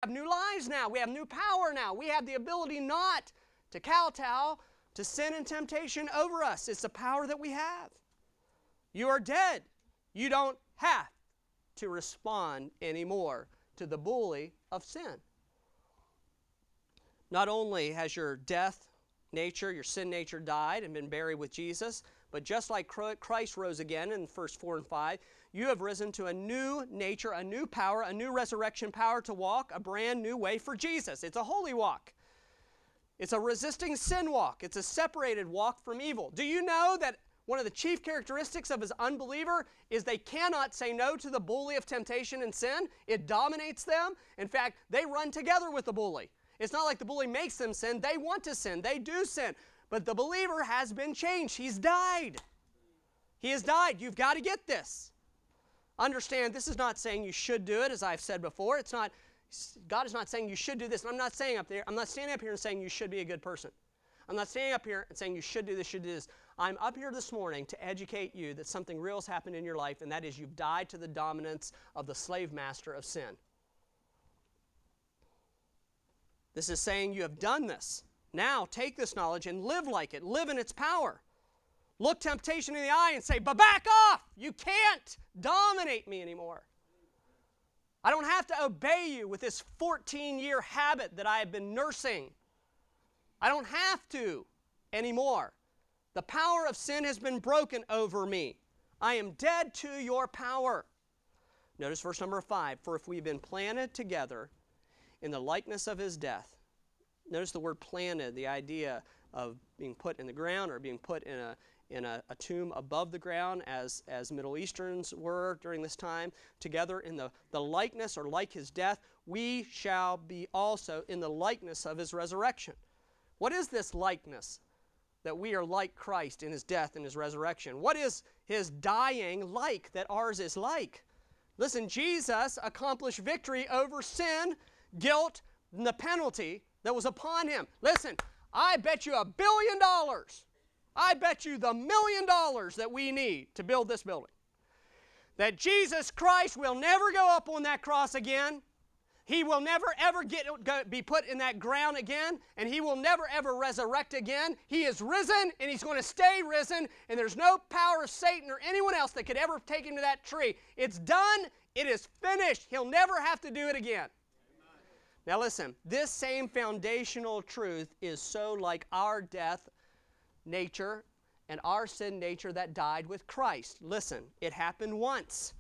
have new lives now. We have new power now. We have the ability not to kowtow to sin and temptation over us. It's the power that we have. You are dead. You don't have to respond anymore to the bully of sin. Not only has your death nature, your sin nature died and been buried with Jesus, but just like Christ rose again in verse 4 and 5, you have risen to a new nature, a new power, a new resurrection power to walk a brand new way for Jesus. It's a holy walk. It's a resisting sin walk. It's a separated walk from evil. Do you know that one of the chief characteristics of an unbeliever is they cannot say no to the bully of temptation and sin? It dominates them. In fact, they run together with the bully. It's not like the bully makes them sin. They want to sin. They do sin. But the believer has been changed. He's died. He has died. You've got to get this. Understand, this is not saying you should do it, as I've said before. It's not, God is not saying you should do this. And I'm not standing up here and saying you should be a good person. I'm not standing up here and saying you should do this, should do this. I'm up here this morning to educate you that something real has happened in your life, and that is you've died to the dominance of the slave master of sin. This is saying you have done this. Now take this knowledge and live like it. Live in its power. Look temptation in the eye and say, but back off! You can't dominate me anymore. I don't have to obey you with this 14-year habit that I have been nursing. I don't have to anymore. The power of sin has been broken over me. I am dead to your power. Notice verse number 5. For if we've been planted together in the likeness of his death. Notice the word planted, the idea of being put in the ground or being put in a tomb above the ground as Middle Easterns were during this time. Together in the likeness or like his death, we shall be also in the likeness of his resurrection. What is this likeness? That we are like Christ in his death and his resurrection. What is his dying like that ours is like? Listen, Jesus accomplished victory over sin, guilt, and the penalty that was upon him. Listen, I bet you $1 billion. I bet you the $1 million that we need to build this building. That Jesus Christ will never go up on that cross again. He will never ever be put in that ground again, and he will never ever resurrect again. He is risen, and he's going to stay risen, and there's no power of Satan or anyone else that could ever take him to that tree. It's done. It is finished. He'll never have to do it again. Now listen, this same foundational truth is so like our death nature and our sin nature that died with Christ. Listen, it happened once.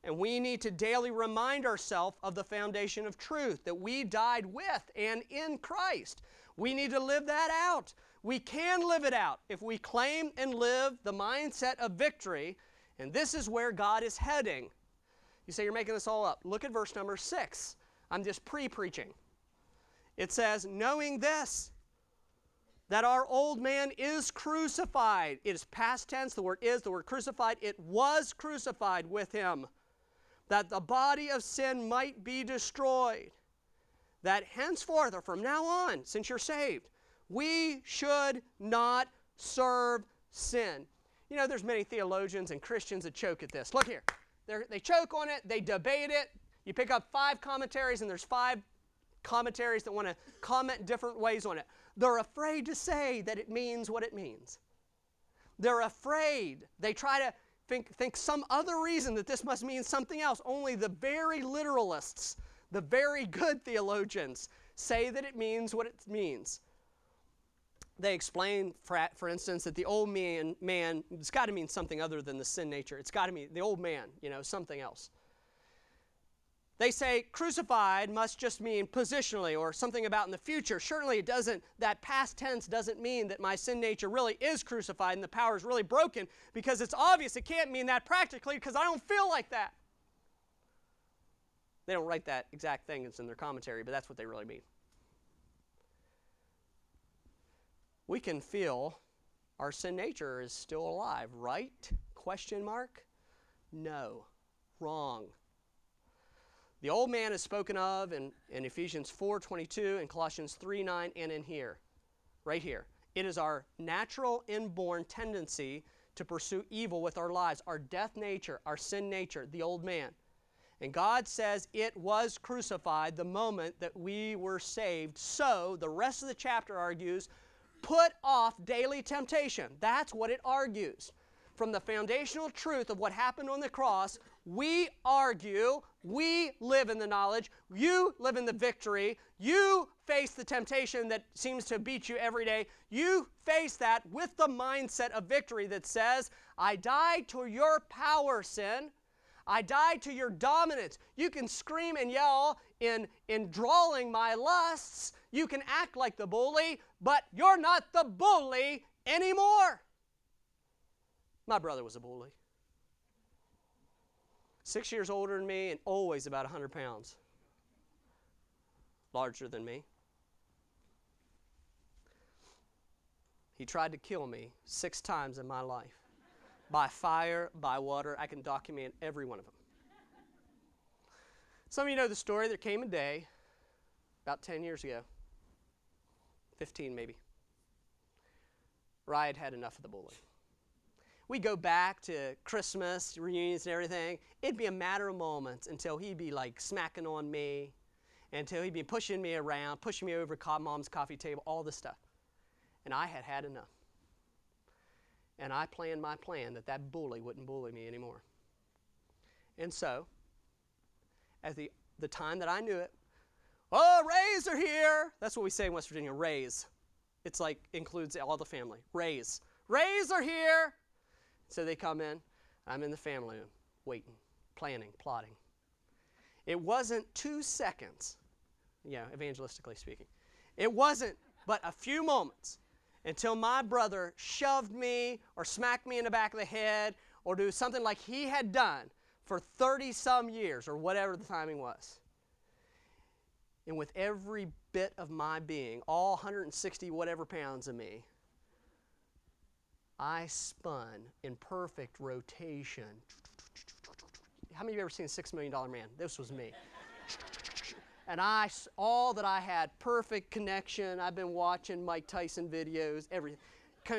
And we need to daily remind ourselves of the foundation of truth that we died with and in Christ. We need to live that out. We can live it out if we claim and live the mindset of victory, and this is where God is heading. You say you're making this all up. Look at verse number 6. I'm just pre-preaching. It says, knowing this, that our old man is crucified. It is past tense. The word crucified. It was crucified with him, that the body of sin might be destroyed, that henceforth, or from now on, since you're saved, we should not serve sin. You know, there's many theologians and Christians that choke at this. Look here. They choke on it. They debate it. You pick up 5 commentaries, and there's 5 commentaries that want to comment different ways on it. They're afraid to say that it means what it means. They're afraid. They try to think some other reason that this must mean something else. Only the very literalists, the very good theologians, say that it means what it means. They explain, for instance, that the old man, it's got to mean something other than the sin nature. It's got to mean the old man, something else. They say crucified must just mean positionally or something about in the future. Certainly it doesn't, that past tense doesn't mean that my sin nature really is crucified and the power is really broken, because it's obvious it can't mean that practically because I don't feel like that. They don't write that exact thing that's in their commentary, but that's what they really mean. We can feel our sin nature is still alive, right? Question mark? No. Wrong. The old man is spoken of in Ephesians 4:22 and Colossians 3:9 and in here, right here. It is our natural inborn tendency to pursue evil with our lives, our death nature, our sin nature, the old man. And God says it was crucified the moment that we were saved. So, the rest of the chapter argues, put off daily temptation. That's what it argues. From the foundational truth of what happened on the cross, we argue, we live in the knowledge, you live in the victory, you face the temptation that seems to beat you every day. You face that with the mindset of victory that says, I died to your power, sin. I died to your dominance. You can scream and yell in drawling my lusts. You can act like the bully, but you're not the bully anymore. My brother was a bully. 6 years older than me and always about 100 pounds. Larger than me. He tried to kill me 6 times in my life. By fire, by water. I can document every one of them. Some of you know the story. There came a day, about 10 years ago, 15 maybe, where I had had enough of the bully. We go back to Christmas, reunions and everything. It'd be a matter of moments until he'd be like smacking on me, until he'd be pushing me around, pushing me over Mom's coffee table, all this stuff. And I had had enough. And I planned my plan that that bully wouldn't bully me anymore. And so, at the time that I knew it, oh, Rays are here. That's what we say in West Virginia, Rays. It's like, includes all the family. Rays. Rays are here. So they come in. I'm in the family room, waiting, planning, plotting. It wasn't 2 seconds, evangelistically speaking. It wasn't but a few moments until my brother shoved me or smacked me in the back of the head or do something like he had done for 30-some years or whatever the timing was. And with every bit of my being, all 160 whatever pounds of me, I spun in perfect rotation. How many of you have ever seen $6 Million Man? This was me. And all that I had, perfect connection. I've been watching Mike Tyson videos, everything.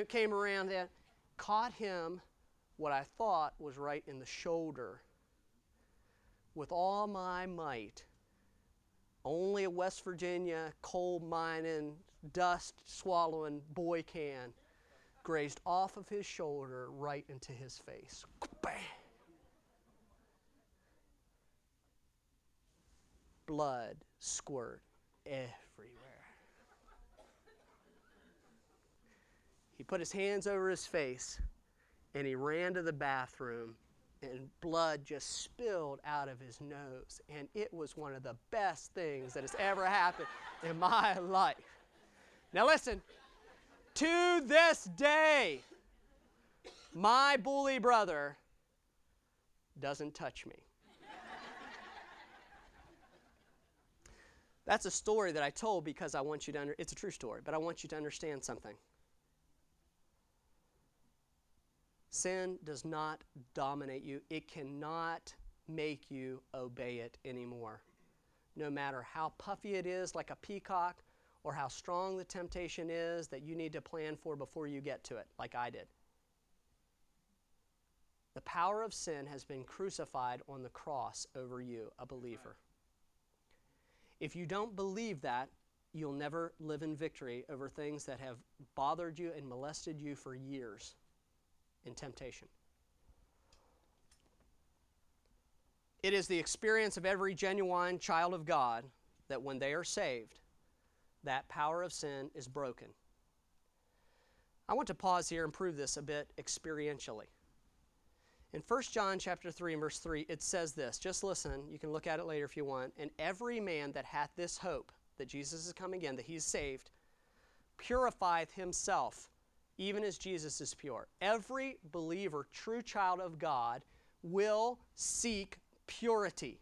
Came around there, caught him, what I thought was right in the shoulder. With all my might, only a West Virginia coal mining, dust swallowing boy can, grazed off of his shoulder right into his face. Bam! Blood squirt everywhere. He put his hands over his face and he ran to the bathroom and blood just spilled out of his nose. And it was one of the best things that has ever happened in my life. Now listen. To this day, my bully brother doesn't touch me. That's a story that I told because I want you to it's a true story, but I want you to understand something. Sin does not dominate you. It cannot make you obey it anymore. No matter how puffy it is like a peacock, or how strong the temptation is that you need to plan for before you get to it, like I did. The power of sin has been crucified on the cross over you, a believer. If you don't believe that, you'll never live in victory over things that have bothered you and molested you for years in temptation. It is the experience of every genuine child of God that when they are saved, that power of sin is broken. I want to pause here and prove this a bit experientially. In 1 John chapter 3, verse 3, it says this. Just listen. You can look at it later if you want. And every man that hath this hope, that Jesus is come again, that he's saved, purifieth himself, even as Jesus is pure. Every believer, true child of God, will seek purity.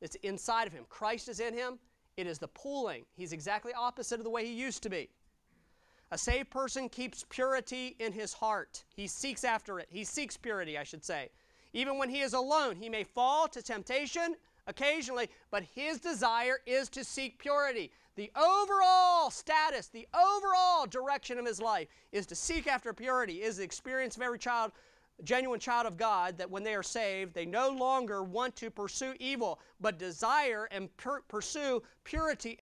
It's inside of him. Christ is in him. It is the pulling. He's exactly opposite of the way he used to be. A saved person keeps purity in his heart. He seeks after it. He seeks purity, I should say. Even when he is alone, he may fall to temptation occasionally, but his desire is to seek purity. The overall status, the overall direction of his life is to seek after purity, is the experience of every child a genuine child of God, that when they are saved, they no longer want to pursue evil, but desire and pursue purity